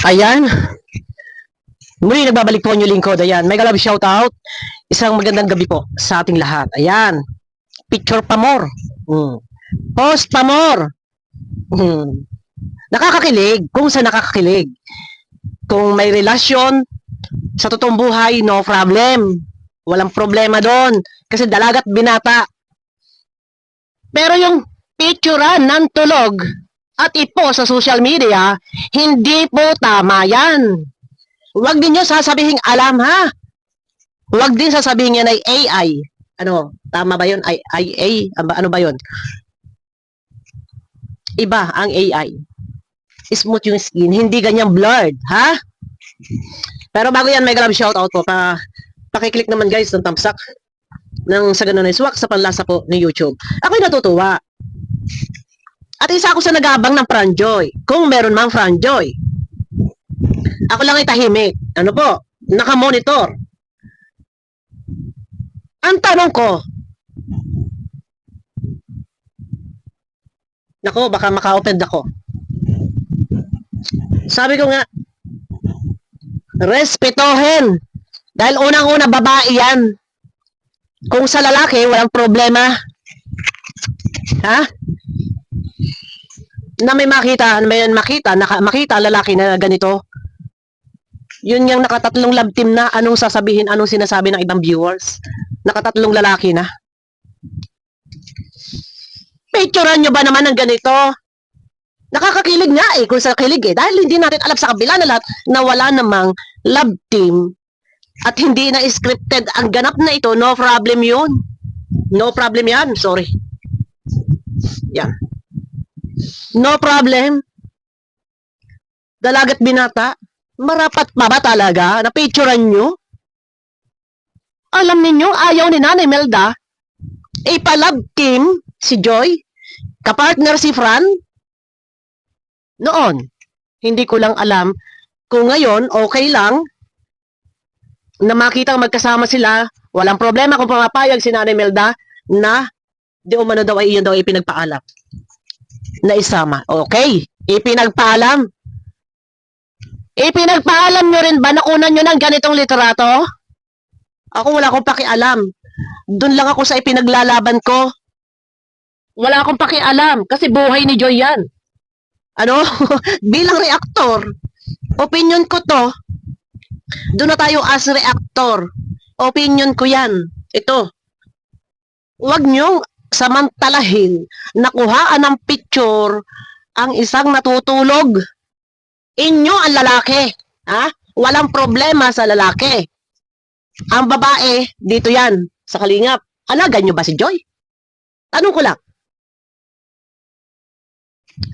Ayan. Muli nagbabalik po ang inyong lingkod. Ayan. Mega love shout out. Isang magandang gabi po sa ating lahat. Ayan. Picture pa more. Post pa more. Nakakakilig. Kung sa nakakakilig. Kung may relasyon sa totoong buhay, no problem. Walang problema doon. Kasi dalagat binata. Pero yung picturean ng tulog at ipo sa social media, hindi po tama yan. Huwag din nyo sasabihin alam, ha? Huwag din sasabihin yan ay AI. Ano? Tama ba yun? IA? Ano ba yun? Iba ang AI. Smooth yung skin. Hindi ganyan blurred, ha? Pero bago yan, mega love shoutout po. Pakiclick naman guys ng thumbs up ng sa ganun ay swak sa panlasa po ni YouTube. Ako'y natutuwa. At isa ako sa nag-aabang ng Franjoy. Kung meron mang Franjoy. Ako lang ay tahimik. Ano po? Naka-monitor. Ang tanong ko, nako, baka maka-offend ako. Sabi ko nga, respetohin. Dahil unang-una babae yan. Kung sa lalaki, walang problema. Ha? Na may makita lalaki na ganito. Yun yung nakatatlong love team na anong sasabihin, anong sinasabi ng ibang viewers. Nakatatlong lalaki na. Picturean nyo ba naman ng ganito? Nakakakilig nga kung sa kilig dahil hindi natin alam sa kabila na lahat na wala namang love team at hindi na scripted ang ganap na ito, no problem yun. No problem yan, sorry. Yan. No problem. Dalagat binata. Marapat pa ba talaga na picturean nyo? Alam ninyo, ayaw ni Nanay Melda ipalove team si Joy, kapartner si Fran. Noon, hindi ko lang alam kung ngayon okay lang na makitang magkasama sila, walang problema kung pumapayag si Nanay Melda na di umano daw ay iyon daw ay pinagpaalam na isama. Okay, ipinagpaalam. Ipinagpaalam nyo rin ba na kunan nyo ng ganitong literato? Ako wala akong pakialam. Doon lang ako sa ipinaglalaban ko. Wala akong pakialam kasi buhay ni Joy yan. Ano? Bilang reactor, opinion ko to. Doon na tayo as reactor. Opinion ko yan. Ito. Huwag nyong samantalahin nakuhaan ng picture ang isang natutulog. Inyo ang lalaki. Ha? Walang problema sa lalaki. Ang babae, dito yan, sa kalingap. Alagan nyo ba si Joy? Tanong ko lang.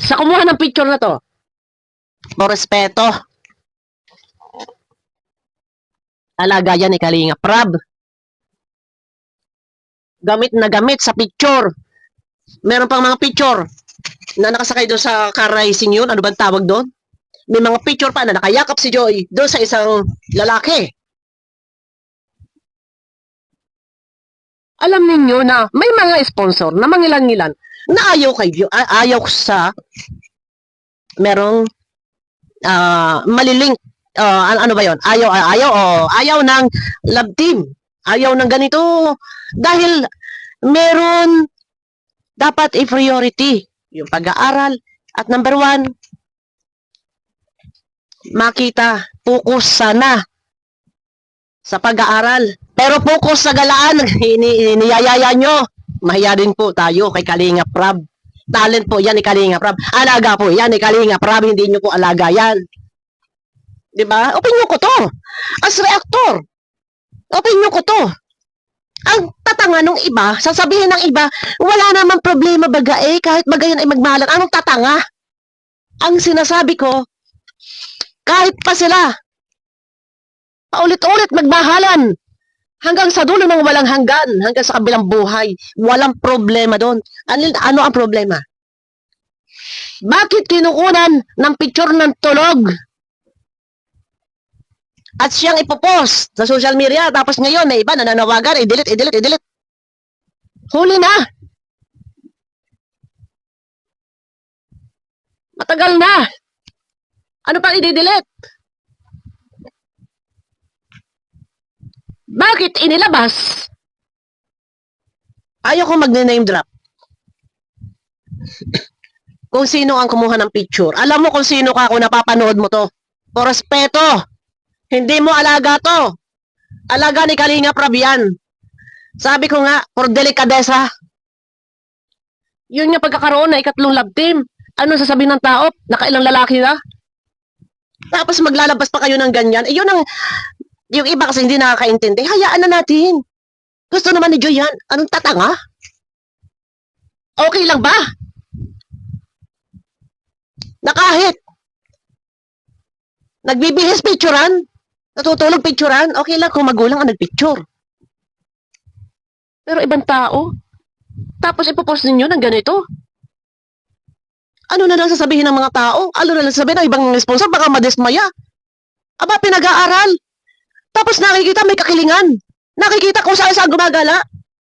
Sa kumuha ng picture na to, o respeto, alaga yan ni Kalingap Rab. Gamit na gamit sa picture. Meron pang mga picture na nakasakay doon sa car racing yun. Ano bang tawag doon? May mga picture pa na nakayakap si Joy doon sa isang lalaki. Alam ninyo na may mga sponsor na mangilan-ngilan na ayaw sa merong malilink ano ba yon? Ayaw ng love team. Ayaw ng ganito dahil meron dapat i-priority yung pag-aaral at number 1 makita, focus sana sa pag-aaral. Pero focus sa galaan, niyayaya nyo. Mahiya din po tayo kay Kalingap Rab. Talent po yan ni Kalingap Rab. Alaga po yan ni Kalingap Rab, hindi nyo po alaga yan. Diba? Opinyon ko to. As reactor, opinyon ko to. Ang tatanga nung iba, sasabihin ng iba, wala naman problema baga kahit bagayan ay magmahalan. Anong tatanga? Ang sinasabi ko, kahit pa sila, paulit-ulit magmahalan, hanggang sa dulo ng walang hanggan, hanggang sa kabilang buhay, walang problema doon. Ano ang problema? Bakit kinukunan ng picture ng tulog? At siyang ipopost sa social media, tapos ngayon, may iba nananawagan, i-delete. Huli na! Matagal na! Ano pang i-delete? Bakit inilabas? Ayaw ko mag-name drop. Kung sino ang kumuha ng picture. Alam mo kung sino ka kung napapanood mo to. Por respeto. Hindi mo alaga to. Alaga ni Kalinga Prab yan. Sabi ko nga, por delikadesa. Yun nga pagkakaroon na ikatlong love team. Ano sasabihin ng tao? Nakailang lalaki na? Tapos maglalabas pa kayo ng ganyan. Eh, yun ang, yung iba kasi hindi nakakaintindi. Hayaan na natin. Gusto naman ni Joy yan. Anong tatanga? Okay lang ba? Na kahit nagbibihis picturean, natutulog picturean, okay lang kung magulang ang nagpicture. Pero ibang tao, tapos ipopost ninyo ng ganito. Ano na lang sasabihin ng mga tao? Ano na lang sasabihin ng ibang sponsor? Baka madismaya. Aba, pinag-aaral. Tapos nakikita may kakilingan. Nakikita kung saan gumagala.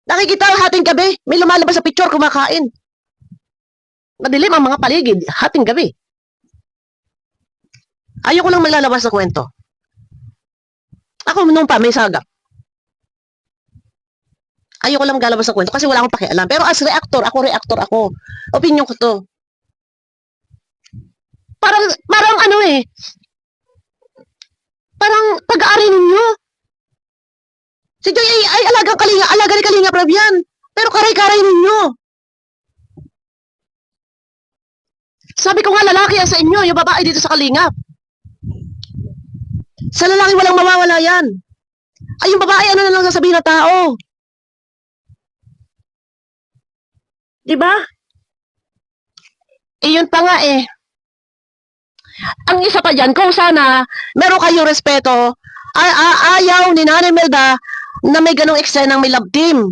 Nakikita hating gabi, may lumalabas sa picture kumakain. Madilim ang mga paligid, hating gabi. Ayoko lang maglalabas sa kwento. Ako nung pa, may sagap. Ayoko lang maglalabas sa kwento kasi wala akong pakialam. Pero as reactor ako. Opinion ko to. Parang ano eh. Parang pag-aari ninyo. Si Joy ay alaga ni Kalinga Prab yan. Pero karay-karay ninyo. Sabi ko nga lalaki yan sa inyo, yung babae dito sa Kalingap. Sa lalaki walang mawawala yan. Ay yung babae ano na lang sasabihin ng tao. Diba? Eh yun pa nga eh. Ang isa pa dyan, kung sana meron kayong respeto, ayaw ni Nanay Melda na may ganong eksenang may love team.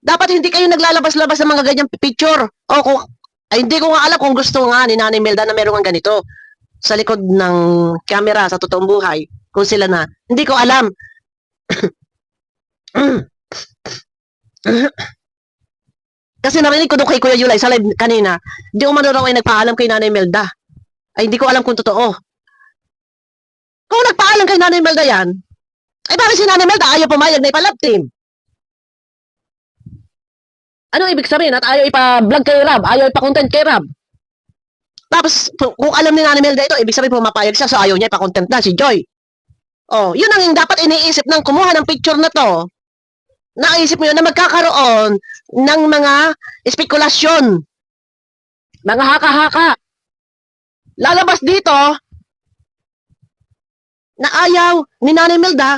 Dapat hindi kayo naglalabas-labas ng mga ganyang picture. O kung, ay hindi ko nga alam kung gusto nga ni Nanay Melda na meron nga ganito sa likod ng camera sa totoong buhay. Kung sila na. Hindi ko alam. Kasi narinig ko doon kay Kuya Yulay sa live kanina, di umano raw ay nagpaalam kay Nanay Melda. Ay hindi ko alam kung totoo. Kung nagpaalam kay Nanay Melda yan, ay bakit si Nanay Melda ayaw pumayag na ipa-love team? Ano ibig sabihin? At ayaw ipa-vlog kay Rab, ayaw ipa-content kay Rab. Tapos, kung alam ni Nanay Melda ito, ibig sabihin pumapayag siya, so ayaw niya ipa-content na si Joy. Oh, yun ang dapat iniisip ng kumuha ng picture na to. Naisip mo yun na magkakaroon ng mga espekulasyon. Mga haka-haka. Lalabas dito na ayaw ni Nanay Melda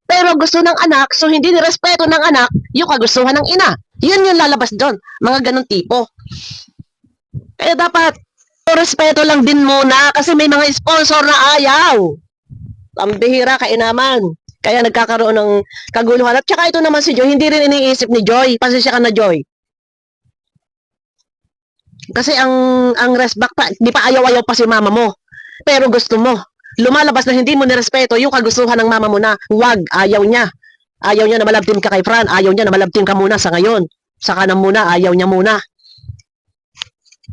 pero gusto ng anak, so hindi nirespeto ng anak yung kagustuhan ng ina. Yun yung lalabas doon. Mga ganong tipo. Kaya dapat respeto lang din muna kasi may mga sponsor na ayaw. Ang bihira kainaman. Kaya nagkakaroon ng kaguluhan. At saka ito naman si Joy, hindi rin iniisip ni Joy. Pasensya ka na, Joy. Kasi ang respect pa, di pa ayaw-ayaw pa si mama mo. Pero gusto mo. Lumalabas na hindi mo nirespeto yung kagustuhan ng mama mo na wag, ayaw niya. Ayaw niya na malabtim ka kay Fran. Ayaw niya na malabtim ka muna sa ngayon. Saka na muna, ayaw niya muna.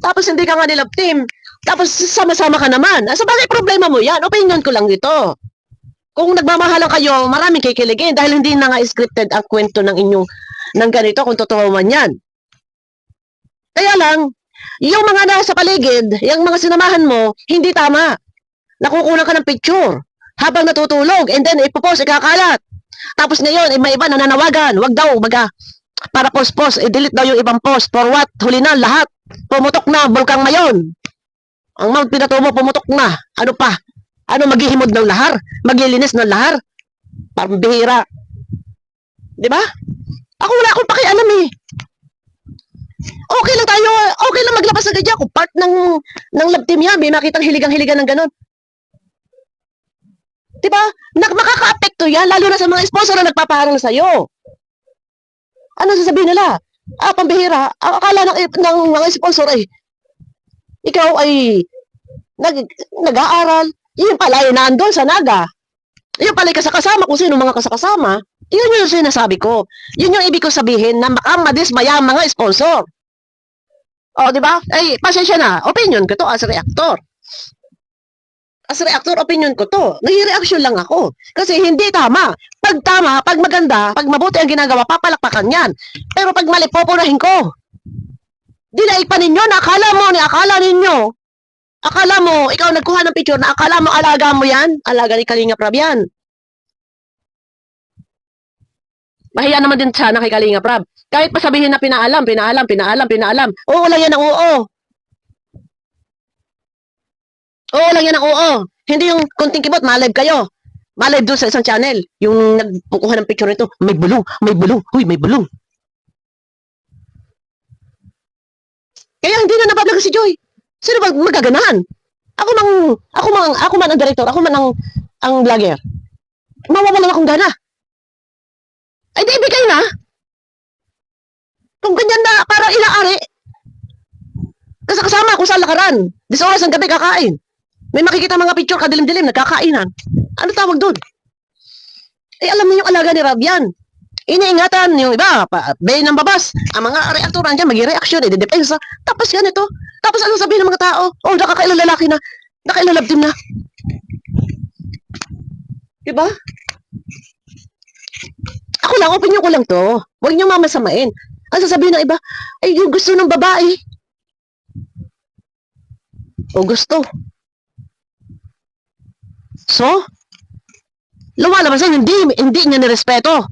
Tapos hindi ka nga nilabtim. Tapos sama-sama ka naman. Sa bagay problema mo yan. Opinion ko lang dito. Kung nagmamahalan kayo, maraming kikiligin dahil hindi na nga scripted ang kwento ng inyong ng ganito kung totoo man yan. Kaya lang, yung mga nasa paligid, yung mga sinamahan mo, hindi tama. Nakukulang ka ng picture habang natutulog and then ipopost, ikakalat. Tapos ngayon, may iba nananawagan, wag daw, para post-post, i-delete daw yung ibang post. For what? Huli na lahat. Pumutok na, Bulkang Mayon. Ang Mount Pinatubo, pumutok na. Ano pa? Ano, maghihimod ng lahar? Maglilinis ng lahar? Parang bihira. Di ba? Ako wala akong pakialam eh. Okay lang tayo, okay lang maglabas agad yan. Kung part ng love team yan, may makitang hiligang-hiligan ng ganon. Di ba? Makaka-apekto yan, lalo na sa mga sponsor na nagpapaharang sa'yo. Ano sasabihin nila? Pambihira. Akala ng mga sponsor ay, ikaw ay nag-aaral. Yun pala ay nandun sa Naga. Yun pala ay kasakasama kung sino mga kasakasama. Yun yung sinasabi ko. Yun yung ibig ko sabihin na makamadismaya ang mga sponsor. O, di ba? Ay, pasensya na. Opinion ko to as reactor. As reactor, opinion ko to. Nag-reaction lang ako. Kasi hindi tama. Pag tama, pag maganda, pag mabuti ang ginagawa, papalakpakan yan. Pero pag mali, populahin ko. Dinaig pa ninyo, akala ninyo, akala mo, ikaw nagkuha ng picture na akala mo alaga mo yan, alaga ni Kalinga Prab yan. Mahiya naman din sana kay Kalinga Prab. Kahit pa sabihin na pinaalam. Oo lang yan ang oo. Oo lang yan ang oo. Hindi yung kunting kibot, malive kayo. Malive doon sa isang channel. Yung nagpukuha ng picture nito, may bulong. Huy, may bulong. Kaya hindi na nabablog si Joy. Sino ba magaganahan? Ako man ang director, ako man ang vlogger. Mawawalan akong gana. Ay, di ibigay na. Kung ganyan na, para ilaari. Kasi kasama ako sa lakaran. 10 oras ng gabi kakain. May makikita mga picture kadilim-dilim, nagkakainan. Ano tawag doon? Eh, alam niyo yung alaga ni Rab yan. Iniingatan yung iba, bay ng babas. Ang mga reaktoran dyan, mag-reaction, i-depensa. Tapos ganito. Tapos ano sabihin ng mga tao? Oh, nakakailang lalaki na. Nakailang team na. Diba? Ako lang, opinion ko lang to. Huwag niyo mamasamain. Ang sasabihin ng iba, ay, yung gusto ng babae. O gusto. So, lumalabas yan, hindi niya nirespeto.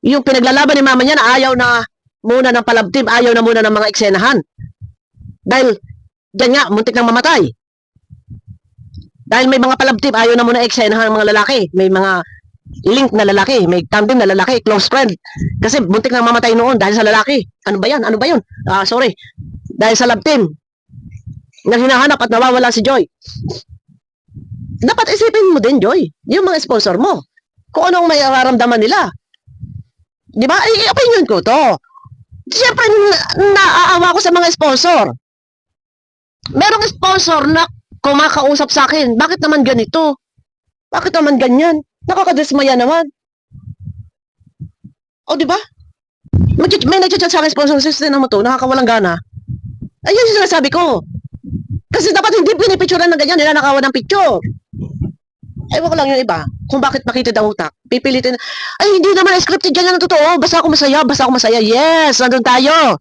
Yung pinaglalaban ni mama niya na ayaw na muna ng palabtib, ayaw na muna ng mga eksenahan. Dahil, dyan nga, muntik nang mamatay. Dahil may mga palabtib, ayaw na muna eksenahan ng mga lalaki. May mga link na lalaki, may tandem na lalaki, close friend. Kasi muntik nang mamatay noon dahil sa lalaki. Ano ba yan? Sorry. Dahil sa love team na hinahanap at nawawala si Joy. Dapat isipin mo din, Joy, yung mga sponsor mo. Kung anong may nararamdaman nila. Di ba? Ay, opinion ko to. Siyempre, naaawa ko sa mga sponsor. Merong sponsor na kumakausap sa akin. Bakit naman ganito? Bakit naman ganyan? Nakakadismaya naman. O, di ba? May nag-chat sa akin sponsor system mo to, nakakawalang gana. Ayun yung sinasabi ko. Kasi dapat hindi pinipicturean ng ganyan, nilalakawan ng picture. Ewan ko lang yung iba, kung bakit makitid ang utak. Pipilitin, ay hindi naman scripted yan ang totoo, basta ako masaya. Yes, nandun tayo.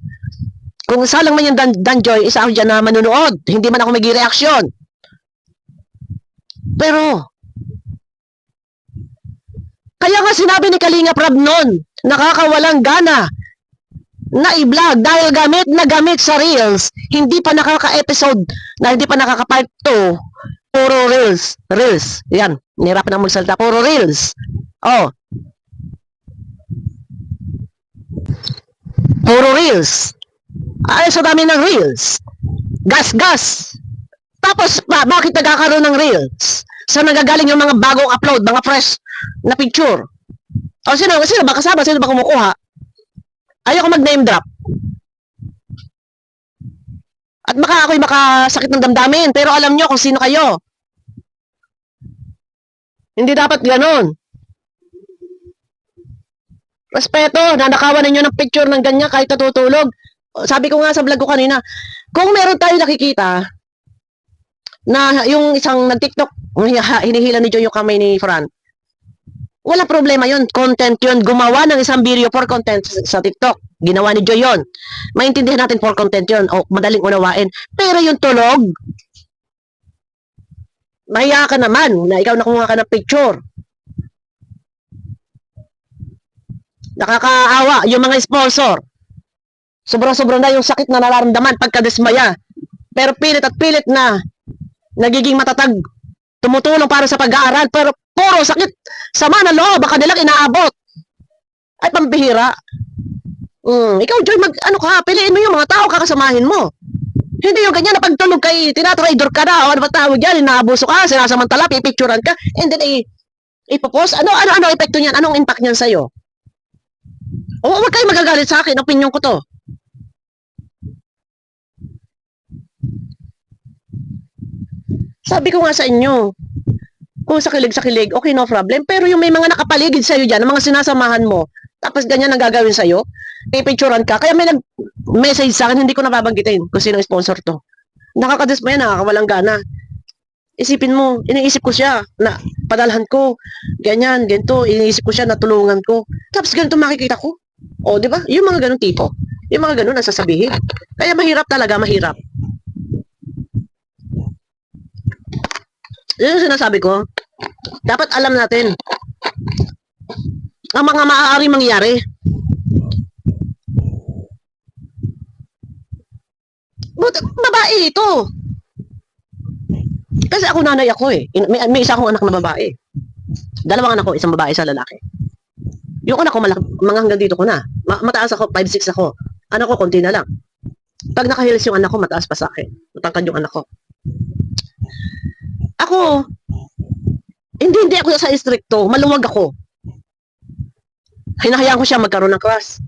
Kung isa lang man yung Danjoy, isa ako dyan na manunood. Hindi man ako mag-reaction. Pero, kaya nga sinabi ni Kalinga Prab noon, nakakawalang gana na i-vlog dahil gamit sa Reels, hindi pa nakaka-episode, na hindi pa nakaka-part 2, puro Reels. Yan, nahirapan na magsalita, puro Reels. Oh. Puro Reels. Ay, so dami ng Reels. Gas. Tapos, bakit nagkakaroon ng Reels? Saan nagagaling yung mga bagong upload, mga fresh na picture? O, sino ba kasama? Sino ba kumukuha? Ayoko mag-name drop. At ako'y makasakit ng damdamin, pero alam nyo kung sino kayo. Hindi dapat ganon. Respeto, nanakawan ninyo ng picture ng ganyan kahit natutulog. Sabi ko nga sa vlog ko kanina, kung meron tayo nakikita na yung isang nag-TikTok, hinihila ni Joy yung kamay ni Fran, wala problema yun. Content yun. Gumawa ng isang video for content sa TikTok. Ginawa ni Joy yun. Maintindihan natin for content yun. O, madaling unawain. Pero yung tulog, mahiya ka naman na ikaw nakuha ka ng picture. Nakakaawa. Yung mga sponsor, sobrang-sobrang na yung sakit na nararamdaman pagkadismaya. Pero pilit na nagiging matatag. Tumutulong para sa pag-aaral. Pero puro sakit. Sama na loob. Baka nilang inaabot. Ay, pambihira. Ikaw, Joy, piliin mo yung mga tao kakasamahin mo. Hindi yung ganyan na pagtulog kay tinatraidor ka na. O ano ba tawag yan? Inaabuso ka, sinasamantala, pipicturean ka. And then, ipopost. Ano epekto niyan? Anong impact niyan sa'yo? O, huwag kayo magagalit sa akin. Opinion ko to. Sabi ko nga sa inyo, kung sa kilig, okay, no problem. Pero yung may mga nakapaligid sa'yo dyan, mga sinasamahan mo, tapos ganyan ang gagawin sa'yo, pipicturean ka. Kaya may nag-message sa akin, hindi ko nababanggitin kung sino sponsor to. Nakakadismaya, nakakawalang gana. Isipin mo, iniisip ko siya na padalhan ko, ganyan, ganito, iniisip ko siya na tulungan ko. Tapos ganito makikita ko. O, di ba? Yung mga ganun tipo. Yung mga ganun ang sasabihin. Kaya mahirap talaga, mahirap. Yun yung sinasabi ko. Dapat alam natin ang mga maaaring mangyari. But, babae ito. Kasi ako nanay ako eh. May isa akong anak na babae. Dalawang anak ko, isang babae, isang lalaki. Yung anak ko, mga hanggang dito ko na. Mataas ako, 5'6 ako. Anak ko, konti na lang. Pag nakahilis yung anak ko, mataas pa sa akin. Matangkad yung anak ko. Ako, hindi ako sa istrikto. Maluwag ako. Hinahayaan ko siya magkaroon ng class.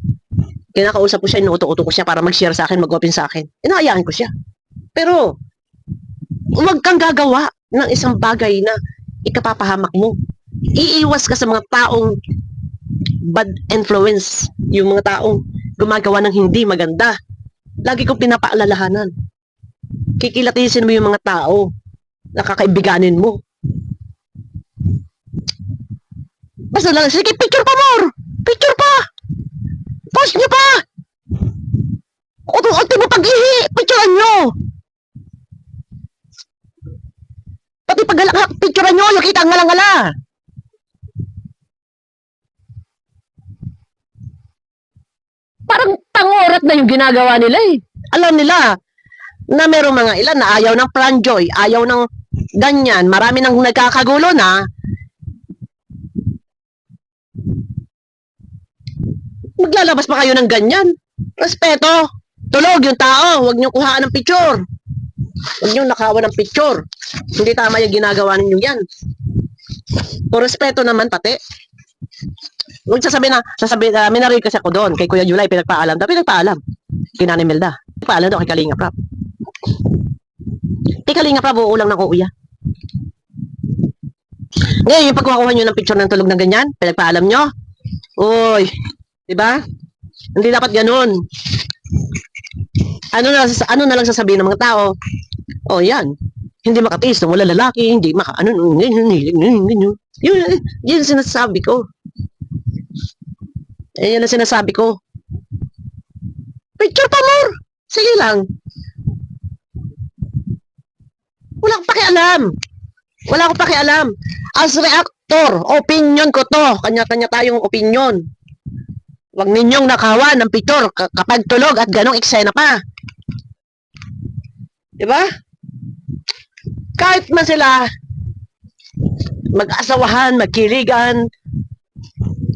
Kinakausap ko siya, inuuto-uto ko siya para mag-share sa akin, mag-open sa akin. Hinahayaan ko siya. Pero, huwag kang gagawa ng isang bagay na ikapapahamak mo. Iiwas ka sa mga taong bad influence. Yung mga taong gumagawa ng hindi maganda. Lagi kong pinapaalalahanan. Kikilatisin mo yung mga tao na kakaibiganin mo. Basta lang, sige, picture pa more! Picture pa! Post nyo pa! Unti mo pag-ihi! Picturean nyo! Pati pag picturean nyo, yung kita ang ngala-ngala! Parang tangorat na yung ginagawa nila eh. Alam nila na merong mga ilan na ayaw ng Franjoy, ayaw ng ganyan, marami nang nagkakagulo na. Maglalabas pa kayo ng ganyan. Respeto. Tulog yung tao. Huwag niyong kuhaan ng picture. Huwag niyong nakawan ng picture. Hindi tama yung ginagawa ninyo yan. O respeto naman pati. Huwag sasabihin may narinig kasi ako doon. Kay Kuya Julay, pinagpaalam. Kay Nanay Melda. Pinagpaalam daw kay Kalinga Prab. Kay Kalinga Prab, uulang ng kuya. Ngayon, yung pagkukuha nyo ng picture ng tulog ng ganyan, pinagpaalam nyo. Uy, diba? Hindi dapat ganun. Ano na lang sasabihin ng mga tao? Oh, yan. Hindi makatiis ng wala lalaki, hindi yun sinasabi ko. Yan ang sinasabi ko. Picture pa more. Sige lang. Wala akong pakialam. Wala akong pakialam. As reactor, opinion ko to. Kanya-kanya tayong opinion. Huwag ninyong nakawan ng picture kapag tulog at ganong eksena pa. Diba? Kahit man sila mag-asawahan, magkiligan,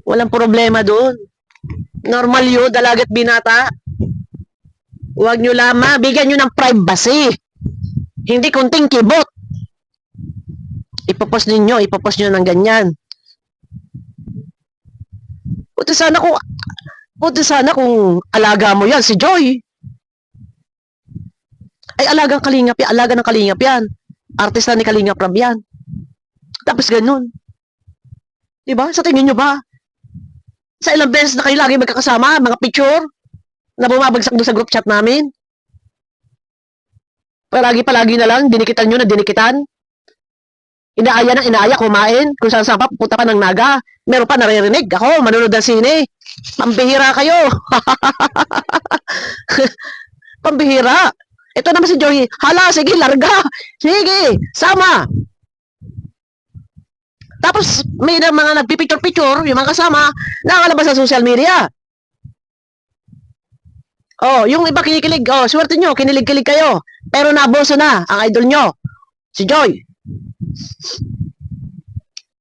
walang problema doon. Normal yun, dalagat binata. Huwag nyo lamang, bigyan nyo ng privacy. Hindi kunting kibot. Ipopost nyo ng ganyan. Puti sana kung alaga mo yan, si Joy. Ay, alaga ng Kalingap yan. Artista ni Kalingap Rab yan. Tapos ganun. Diba? Sa tingin nyo ba? Sa ilang beses na kayo lagi magkakasama, mga picture, na bumabagsak doon sa group chat namin. Palagi na lang, dinikitan nyo na dinikitan. Inaaya kumain. Kung saan pa, pupunta pa ng naga. Meron pa naririnig. Ako, manonood ng sine. Pambihira kayo. Pambihira. Ito naman si Joy. Hala, sige, larga. Sige, sama. Tapos, may mga nagpipicture-picture, yung mga kasama, nakalabas sa social media. Oh, yung iba kinikilig. Oh, swerte nyo, kinilig-kilig kayo. Pero naboso na ang idol nyo. Si Joy.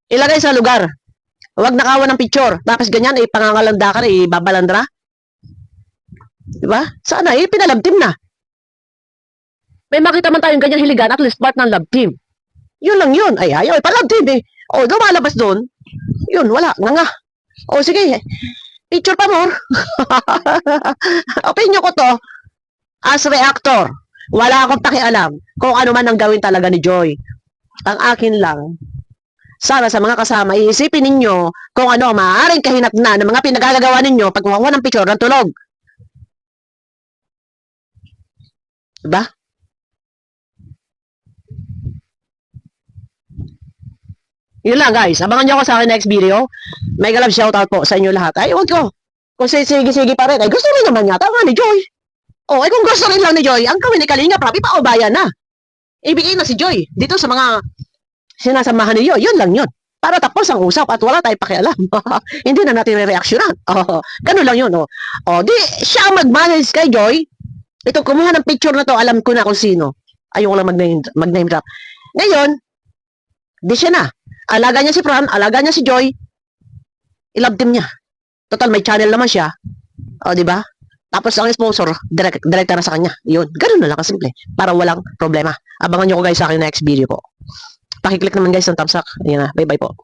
Ilagay sa lugar. Huwag nakawan ng picture. Tapos ganyan, pangangalanda ka na, babalandra. Diba? Sana, pinalabtim na. May makita man tayong ganyan hiligan, at least part ng love team. Yun lang yun. Ay, ayaw, pa-love team eh. O, lumalabas doon. Yun, wala, nga. O, sige. Picture pa more. Opinion ko to, as reactor, wala akong pakialam kung ano man ang gawin talaga ni Joy. Ang akin lang, sana sa mga kasama, iisipin ninyo kung ano ang maaaring kahinatnan ng mga pinagagagawa ninyo pag kukuha ng picture ng tulog. Diba? Yun lang guys, abangan nyo ako sa akin next video. Mega love shoutout po sa inyo lahat. Ay, huwag ko. Kung sige pa rin, ay gusto rin naman yata nga ni Joy. Oh, ay kung gusto rin lang ni Joy, ang gawin ni Kalinga, prabi pa o bayan na. Ibigay na si Joy dito sa mga sinasamahan niyo. Yun lang yun. Para tapos ang usap at wala tayong pakialam. Hindi na natin re-reactionan. Oh, ganun lang yun. Oh. Oh, di siya ang mag-manage kay Joy. Ito, kumuha ng picture na to, alam ko na kung sino. Ayoko lang mag-name drop. Ngayon, di siya na. Alaga niya si Fran, alaga niya si Joy. I-love team niya. Total, may channel naman siya. O, di ba? Tapos ang sponsor, director na sa kanya. Yun. Ganun na lang kasimple. Para walang problema. Abangan nyo ko guys sa akin next video po. Pakiclick naman guys ng thumbs up. Ayan na. Bye bye po.